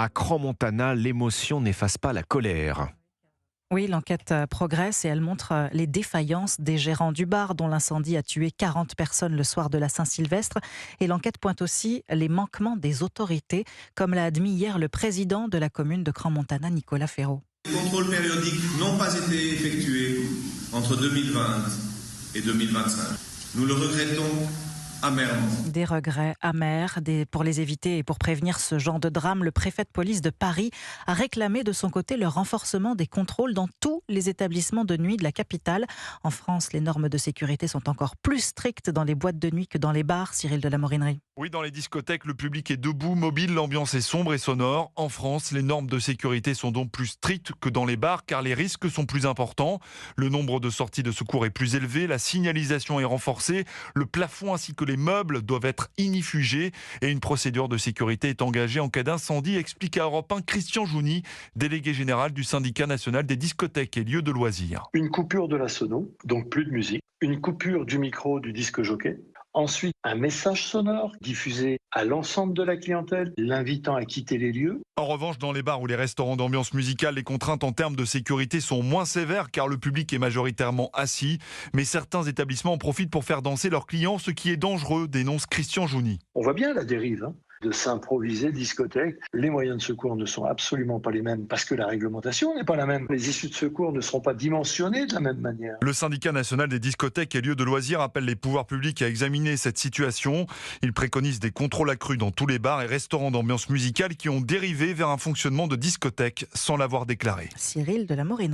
À Crans-Montana, l'émotion n'efface pas la colère. Oui, l'enquête progresse et elle montre les défaillances des gérants du bar dont l'incendie a tué 40 personnes le soir de la Saint-Sylvestre. Et l'enquête pointe aussi les manquements des autorités, comme l'a admis hier le président de la commune de Crans-Montana, Nicolas Ferraud. Les contrôles périodiques n'ont pas été effectués entre 2020 et 2025. Nous le regrettons amèrement. Des regrets amers pour les éviter et pour prévenir ce genre de drame. Le préfet de police de Paris a réclamé de son côté le renforcement des contrôles dans tous les établissements de nuit de la capitale. En France, les normes de sécurité sont encore plus strictes dans les boîtes de nuit que dans les bars. Cyril de la Morinerie. Oui, dans les discothèques, le public est debout, mobile, l'ambiance est sombre et sonore. En France, les normes de sécurité sont donc plus strictes que dans les bars car les risques sont plus importants. Le nombre de sorties de secours est plus élevé, la signalisation est renforcée, le plafond ainsi que les meubles doivent être ignifugés et une procédure de sécurité est engagée en cas d'incendie, explique à Europe 1 Christian Jouny, délégué général du syndicat national des discothèques et lieux de loisirs. Une coupure de la sono, donc plus de musique. Une coupure du micro du disque jockey. Ensuite, un message sonore diffusé à l'ensemble de la clientèle, l'invitant à quitter les lieux. En revanche, dans les bars ou les restaurants d'ambiance musicale, les contraintes en termes de sécurité sont moins sévères car le public est majoritairement assis. Mais certains établissements en profitent pour faire danser leurs clients, ce qui est dangereux, dénonce Christian Jouny. On voit bien la dérive de s'improviser discothèque. Les moyens de secours ne sont absolument pas les mêmes parce que la réglementation n'est pas la même. Les issues de secours ne seront pas dimensionnées de la même manière. Le syndicat national des discothèques et lieux de loisirs appelle les pouvoirs publics à examiner cette situation. Il préconise des contrôles accrus dans tous les bars et restaurants d'ambiance musicale qui ont dérivé vers un fonctionnement de discothèque sans l'avoir déclaré. Cyril de la Morinerie.